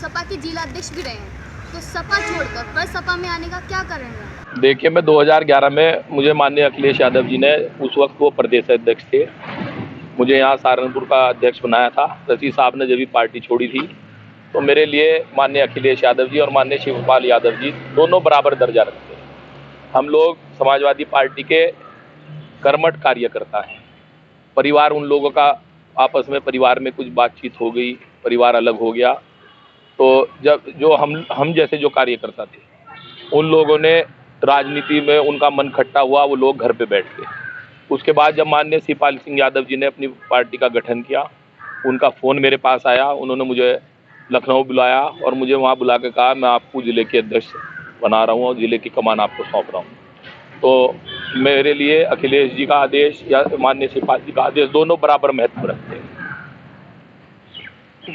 सपा के जिला अध्यक्ष भी रहे हैं, तो सपा छोड़कर पर सपा में आने का क्या कारण है? देखिए, मैं 2011 में मुझे माननीय अखिलेश यादव जी ने, उस वक्त वो प्रदेश अध्यक्ष थे, मुझे यहाँ सहारनपुर का अध्यक्ष बनाया था। शशि साहब ने जब भी पार्टी छोड़ी थी तो मेरे लिए माननीय अखिलेश यादव जी और माननीय शिवपाल यादव जी दोनों बराबर दर्जा रखते हैं। हम लोग समाजवादी पार्टी के कर्मठ कार्यकर्ता हैं। परिवार उन लोगों का, आपस में परिवार में कुछ बातचीत हो गई, परिवार अलग हो गया, तो जब जो हम जैसे जो कार्यकर्ता थे, उन लोगों ने राजनीति में उनका मन खट्टा हुआ, वो लोग घर पे बैठ गए। उसके बाद जब माननीय शिवपाल सिंह यादव जी ने अपनी पार्टी का गठन किया, उनका फ़ोन मेरे पास आया, उन्होंने मुझे लखनऊ बुलाया और मुझे वहाँ बुला के कहा, मैं आपको ज़िले के अध्यक्ष बना रहा हूँ और ज़िले की कमान आपको सौंप रहा हूँ। तो मेरे लिए अखिलेश जी का आदेश या माननीय शिवपाल जी का आदेश दोनों बराबर महत्व रखते हैं।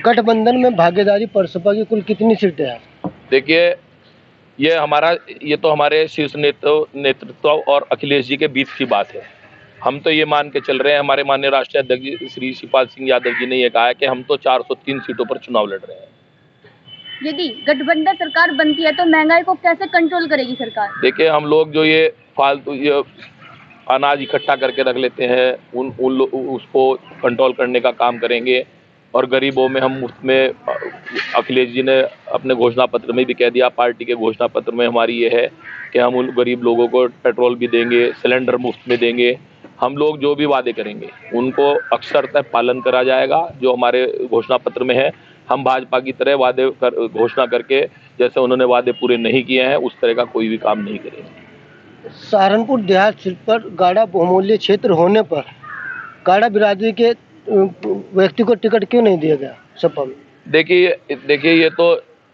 गठबंधन में भागीदारी परसपा की कुल कितनी सीटें हैं? देखिए, ये तो हमारे शीर्ष नेतृत्व और अखिलेश जी के बीच की बात है। हम तो ये मान के चल रहे हैं, हमारे माननीय राष्ट्रीय अध्यक्ष श्री शिवपाल सिंह यादव जी ने ये कहा है कि हम तो 403 सीटों पर चुनाव लड़ रहे हैं। यदि गठबंधन सरकार बनती है तो महंगाई को कैसे कंट्रोल करेगी सरकार? देखिए, हम लोग जो ये फालतू ये अनाज इकट्ठा करके रख लेते हैं, उसको कंट्रोल करने का काम करेंगे। और गरीबों में हम मुफ्त में, अखिलेश जी ने अपने घोषणा पत्र में भी कह दिया, पार्टी के घोषणा पत्र में हमारी ये है कि हम उन गरीब लोगों को पेट्रोल भी देंगे, सिलेंडर मुफ्त में देंगे। हम लोग जो भी वादे करेंगे उनको अक्षरतः पालन करा जाएगा, जो हमारे घोषणा पत्र में है। हम भाजपा की तरह घोषणा करके जैसे उन्होंने वादे पूरे नहीं किए हैं, उस तरह का कोई भी काम नहीं करेंगे। सहारनपुर देहात सीट पर गाड़ा बहुमूल्य क्षेत्र होने पर गाड़ा बिरादरी के व्यक्ति को टिकट क्यों नहीं दिया गया सपा में? देखिए,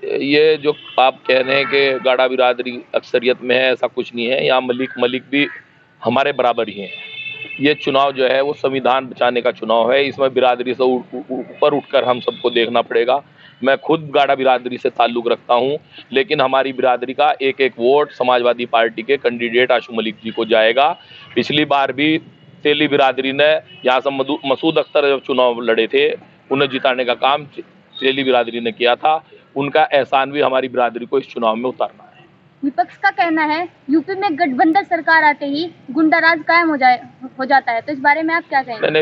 ये जो आप कह रहे हैं कि गाड़ा बिरादरी अक्सरियत में है, ऐसा कुछ नहीं है। यहाँ मलिक भी हमारे बराबर ही हैं। ये चुनाव जो है वो संविधान बचाने का चुनाव है, इसमें बिरादरी से ऊपर उठकर हम सबको देखना पड़ेगा। मैं खुद गाड़ा बिरादरी से ताल्लुक़ रखता हूँ, लेकिन हमारी बिरादरी का एक एक वोट समाजवादी पार्टी के कैंडिडेट आशू मलिक जी को जाएगा। पिछली बार भी तेली बिरादरी ने यहाँ से मसूद अख्तर जब चुनाव लड़े थे, उन्हें जिताने का काम तेली बिरादरी ने किया था। उनका एहसान भी हमारी बिरादरी को इस चुनाव में उतारना है। विपक्ष का कहना है यूपी में गठबंधन सरकार आते ही गुंडाराज कायम हो जाता है, तो इस बारे में आप क्या कहेंगे? मैंने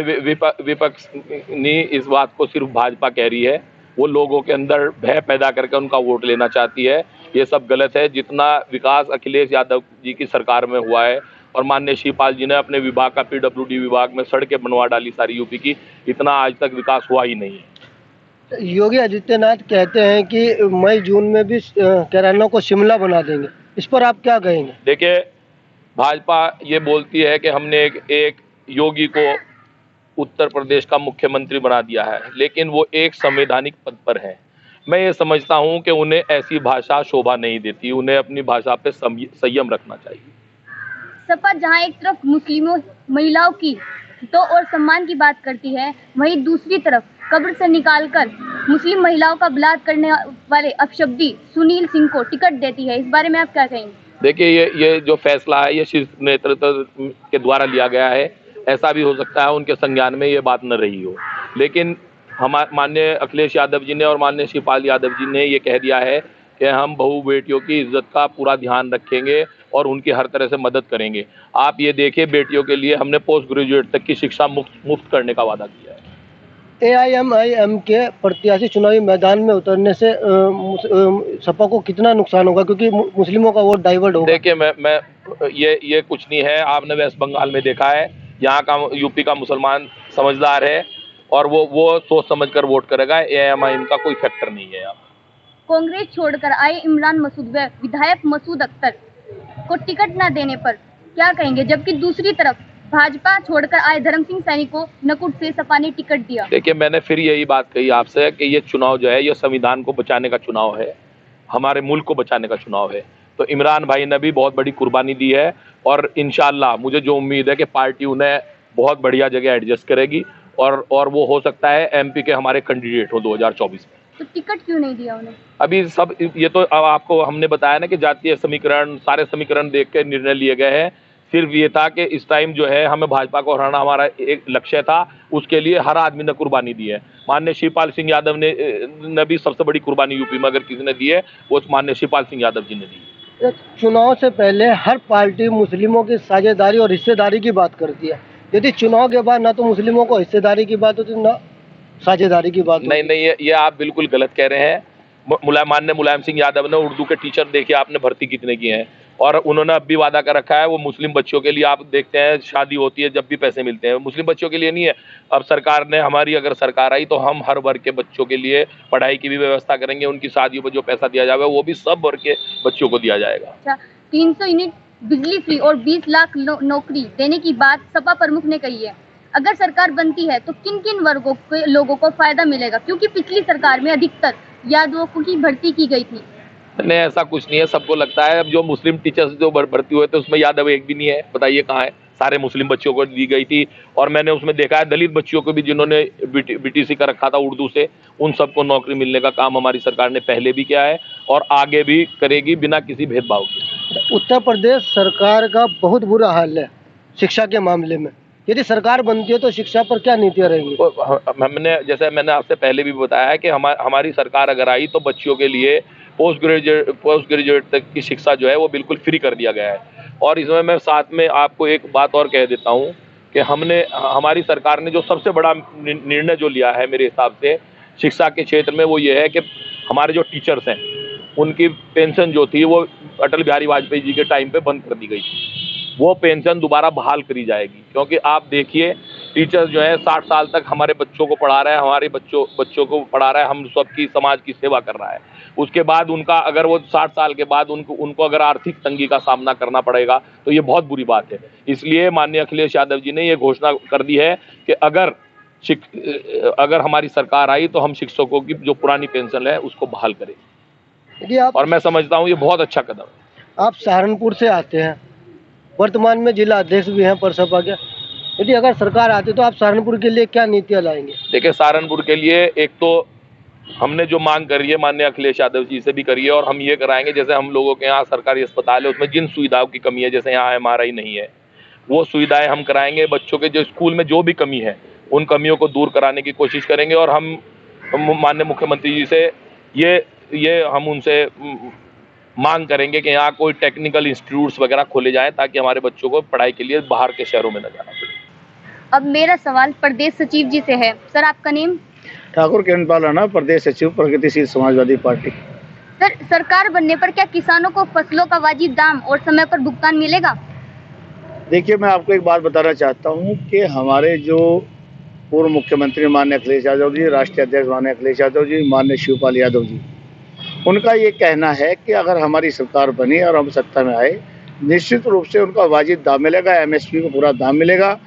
विपक्ष ने इस बात को सिर्फ भाजपा कह रही है, वो लोगों के अंदर भय पैदा करके उनका वोट लेना चाहती है। ये सब गलत है। जितना विकास अखिलेश यादव जी की सरकार में हुआ है और माननीय शिवपाल जी ने अपने विभाग का PWD विभाग में सड़कें बनवा डाली सारी यूपी की, इतना आज तक विकास हुआ ही नहीं है। योगी आदित्यनाथ कहते हैं कि मई जून में भी कैराना को शिमला बना देंगे, इस पर आप क्या कहेंगे? देखिए, भाजपा ये बोलती है कि हमने एक योगी को उत्तर प्रदेश का मुख्यमंत्री बना दिया है, लेकिन वो एक संवैधानिक पद पर है। मैं ये समझता हूँ कि उन्हें ऐसी भाषा शोभा नहीं देती, उन्हें अपनी भाषा पे संयम रखना चाहिए। सपा जहाँ एक तरफ मुस्लिमों महिलाओं की तो और सम्मान की बात करती है, वहीं दूसरी तरफ कब्र से निकालकर मुस्लिम महिलाओं का बलात्कार करने वाले अपशब्दी सुनील सिंह को टिकट देती है। इस बारे में आप क्या कहेंगे? देखिए, ये जो फैसला है ये शीर्ष नेतृत्व के द्वारा लिया गया है। ऐसा भी हो सकता है उनके संज्ञान में ये बात न रही हो, लेकिन हमारे माननीय अखिलेश यादव जी ने और माननीय शिवपाल यादव जी ने ये कह दिया है कि हम बहू बेटियों की इज्जत का पूरा ध्यान रखेंगे और उनकी हर तरह से मदद करेंगे। आप ये देखिए, बेटियों के लिए हमने पोस्ट ग्रेजुएट तक की शिक्षा मुफ्त करने का वादा किया है। AIMIM के प्रत्याशी चुनावी मैदान में उतरने से सपा को कितना नुकसान होगा, क्योंकि मुस्लिमों का वोट डाइवर्ट होगा? देखिए, मैं ये कुछ नहीं है। आपने वेस्ट बंगाल में देखा है, यहाँ का यूपी का मुसलमान समझदार है और वो सोच समझकर वोट करेगा। AIMIM का कोई फैक्टर नहीं है यहाँ। कांग्रेस छोड़कर आए इमरान मसूद व विधायक मसूद अख्तर को टिकट न देने पर क्या कहेंगे, जबकि दूसरी तरफ भाजपा छोड़कर आए धर्म सिंह सैनी को नकुट से सपा ने टिकट दिया? देखिए, मैंने फिर यही बात कही आपसे कि ये चुनाव जो है ये संविधान को बचाने का चुनाव है, हमारे मुल्क को बचाने का चुनाव है। तो इमरान भाई ने भी बहुत बड़ी कुर्बानी दी है और इंशाल्लाह मुझे जो उम्मीद है कि पार्टी उन्हें बहुत बढ़िया जगह एडजस्ट करेगी और वो हो सकता है MP के हमारे कैंडिडेट हो 2024 में। तो टिकट क्यों नहीं दिया उन्हें? अभी सब ये तो आपको हमने बताया ना कि जातीय समीकरण, सारे समीकरण देख के निर्णय लिए गए हैं। सिर्फ ये था कि इस टाइम जो है हमें भाजपा को हराना हमारा एक लक्ष्य था, उसके लिए हर आदमी ने कुर्बानी दी है। माननीय शिवपाल सिंह यादव ने भी सबसे बड़ी कुर्बानी यूपी में अगर किसी ने दी है वो माननीय शिवपाल सिंह यादव जी ने दी। चुनाव से पहले हर पार्टी मुस्लिमों की साझेदारी और हिस्सेदारी की बात करती है, यदि चुनाव के बाद ना तो मुस्लिमों को हिस्सेदारी की बात होती ना साझेदारी की बात होती। नहीं, ये आप बिल्कुल गलत कह रहे हैं। माननीय मुलायम सिंह यादव ने उर्दू के टीचर देखिए आपने भर्ती कितने किए हैं, और उन्होंने अब भी वादा कर रखा है वो मुस्लिम बच्चों के लिए, आप देखते हैं शादी होती है जब भी पैसे मिलते हैं, मुस्लिम बच्चों के लिए नहीं है। अब सरकार ने हमारी अगर सरकार आई तो हम हर वर्ग के बच्चों के लिए पढ़ाई की भी व्यवस्था करेंगे, उनकी शादियों पर जो पैसा दिया जाएगा वो भी सब वर्ग के बच्चों को दिया जाएगा। अच्छा, 300 यूनिट बिजली फ्री और 20 लाख नौकरी देने की बात सपा प्रमुख ने कही है। अगर सरकार बनती है तो किन किन वर्गों के लोगों को फायदा मिलेगा, क्योंकि पिछली सरकार में अधिकतर यादवों की भर्ती की गई थी। नहीं, ऐसा कुछ नहीं है, सबको लगता है। अब जो मुस्लिम टीचर्स जो भर्ती हुए थे उसमें यादव एक भी नहीं है, बताइए कहाँ है? सारे मुस्लिम बच्चों को दी गई थी, और मैंने उसमें देखा है दलित बच्चों को भी जिन्होंने बीटीसी का रखा था उर्दू से, उन सबको नौकरी मिलने का काम हमारी सरकार ने पहले भी किया है और आगे भी करेगी बिना किसी भेदभाव के। उत्तर प्रदेश सरकार का बहुत बुरा हाल है शिक्षा के मामले में, यदि सरकार बनती है तो शिक्षा पर क्या नीतियाँ रहेंगी? जैसे मैंने आपसे पहले भी बताया है कि हमारी सरकार अगर आई तो बच्चों के लिए पोस्ट ग्रेजुएट तक की शिक्षा जो है वो बिल्कुल फ्री कर दिया गया है। और इसमें मैं साथ में आपको एक बात और कह देता हूँ कि हमारी सरकार ने जो सबसे बड़ा निर्णय जो लिया है मेरे हिसाब से शिक्षा के क्षेत्र में, वो ये है कि हमारे जो टीचर्स हैं उनकी पेंशन जो थी वो अटल बिहारी वाजपेयी जी के टाइम पे बंद कर दी गई थी, वो पेंशन दोबारा बहाल करी जाएगी। क्योंकि आप देखिए टीचर्स जो है 60 साल तक हमारे बच्चों को पढ़ा रहा है, हमारे बच्चों को पढ़ा रहा है, हम सबकी समाज की सेवा कर रहा है। उसके बाद उनका अगर वो 60 साल के बाद उनको अगर आर्थिक तंगी का सामना करना पड़ेगा तो ये बहुत बुरी बात है। इसलिए माननीय अखिलेश यादव जी ने ये घोषणा कर दी है कि अगर हमारी सरकार आई तो हम शिक्षकों की जो पुरानी पेंशन है उसको बहाल करें, और मैं समझता हूँ ये बहुत अच्छा कदम है। आप सहारनपुर से आते हैं, वर्तमान में जिला अध्यक्ष भी हैं परसपा के, यदि अगर सरकार आती तो आप सहारनपुर के लिए क्या नीतियाँ लाएंगे? देखिए, सहारनपुर के लिए एक तो हमने जो मांग करी है माननीय अखिलेश यादव जी से भी करी है, और हम ये कराएंगे जैसे हम लोगों के यहाँ सरकारी अस्पताल है उसमें जिन सुविधाओं की कमी है, जैसे यहाँ MRI नहीं है, वो सुविधाएं हम कराएंगे। बच्चों के जो स्कूल में जो भी कमी है उन कमियों को दूर कराने की कोशिश करेंगे, और हम माननीय मुख्यमंत्री जी से ये हम उनसे मांग करेंगे कि यहाँ कोई टेक्निकल इंस्टीट्यूट्स वगैरह खोले जाएं ताकि हमारे बच्चों को पढ़ाई के लिए बाहर के शहरों में न जाना पड़े। अब मेरा सवाल प्रदेश सचिव जी से है। सर, आपका नेम? ठाकुर किरणपाल राणा, प्रदेश सचिव प्रगतिशील समाजवादी पार्टी। सर, सरकार बनने पर क्या किसानों को फसलों का वाजिब दाम और समय पर भुगतान मिलेगा? देखिए, मैं आपको एक बात बताना चाहता हूँ कि हमारे जो पूर्व मुख्यमंत्री माननीय अखिलेश यादव जी, राष्ट्रीय अध्यक्ष माननीय अखिलेश यादव जी, माननीय शिवपाल यादव जी, उनका ये कहना है कि अगर हमारी सरकार बनी और हम सत्ता में आए, निश्चित रूप से उनका वाजिब दाम मिलेगा, MSP को पूरा दाम मिलेगा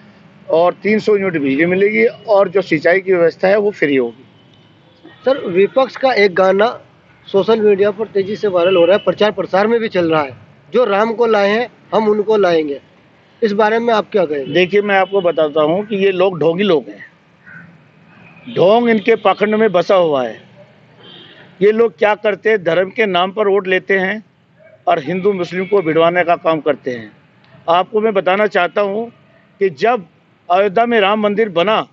और 300 यूनिट बिजली मिलेगी, और जो सिंचाई की व्यवस्था है वो फ्री होगी। सर, विपक्ष का एक गाना सोशल मीडिया पर तेजी से वायरल हो रहा है, प्रचार प्रसार में भी चल रहा है, जो राम को लाए हैं हम उनको लाएंगे, इस बारे में आप क्या कहेंगे? देखिए, मैं आपको बताता हूँ कि ये लोग ढोंगी लोग हैं, ढोंग इनके पाखंड में बसा हुआ है। ये लोग क्या करते हैं, धर्म के नाम पर वोट लेते हैं और हिंदू मुस्लिम को भिड़वाने का काम करते हैं। आपको मैं बताना चाहता हूँ कि जब अयोध्या में राम मंदिर बना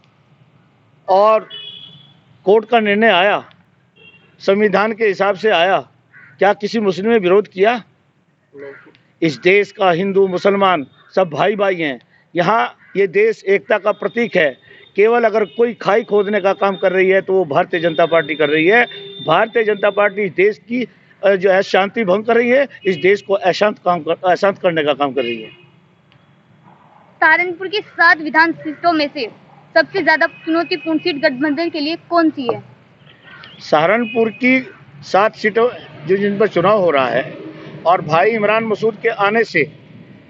और कोर्ट का निर्णय आया, संविधान के हिसाब से आया, क्या किसी मुस्लिम ने विरोध किया? इस देश का हिंदू मुसलमान सब भाई भाई हैं। यहाँ ये देश एकता का प्रतीक है। केवल अगर कोई खाई खोदने का काम कर रही है तो वो भारतीय जनता पार्टी कर रही है। भारतीय जनता पार्टी इस देश की जो है शांति भंग कर रही है, इस देश को अशांत करने का काम कर रही है। सहारनपुर की 7 विधान सीटों में से सबसे ज्यादा चुनौतीपूर्ण सीट गठबंधन के लिए कौन सी है? सहारनपुर की 7 सीटों जिन पर चुनाव हो रहा है, और भाई इमरान मसूद के आने से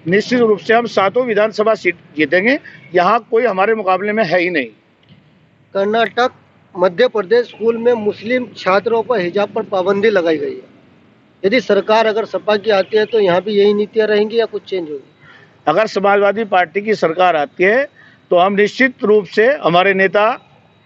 निश्चित रूप से हम 7 विधानसभा सीट जीतेंगे। यहाँ कोई हमारे मुकाबले में है ही नहीं। कर्नाटक, मध्य प्रदेश स्कूल में मुस्लिम छात्रों पर हिजाब पर पाबंदी लगाई गई है, यदि सरकार अगर सपा की आती है तो यहाँ भी यही नीतियाँ रहेंगी या कुछ चेंज होगी? अगर समाजवादी पार्टी की सरकार आती है तो हम निश्चित रूप से, हमारे नेता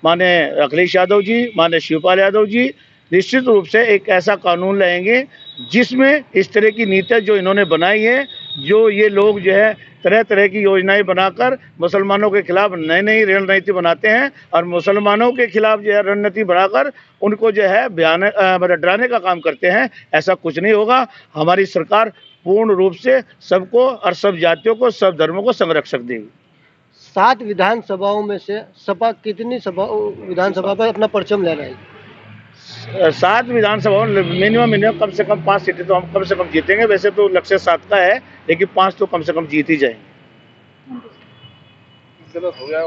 माननीय अखिलेश यादव जी, माननीय शिवपाल यादव जी निश्चित रूप से एक ऐसा कानून लाएंगे जिसमें इस तरह की नीतियाँ जो इन्होंने बनाई है जो ये लोग जो है तरह तरह की योजनाएं बनाकर मुसलमानों के खिलाफ नई नई रणनीति बनाते हैं और मुसलमानों के खिलाफ जो है रणनीति बनाकर उनको जो है डराने का काम करते हैं। ऐसा कुछ नहीं होगा। हमारी सरकार पूर्ण रूप से सबको और सब जातियों को, सब धर्मों को संरक्षक देगी। 7 विधानसभाओं में से सपा कितनी विधानसभा पर अपना परचम ले रहा है? 7 विधानसभाओं मिनिमम कम से कम 5 सीटें तो हम कम से कम जीतेंगे। वैसे तो लक्ष्य 7 का है, लेकिन 5 तो कम से कम जीत ही जाएंगे। गलत हो गया।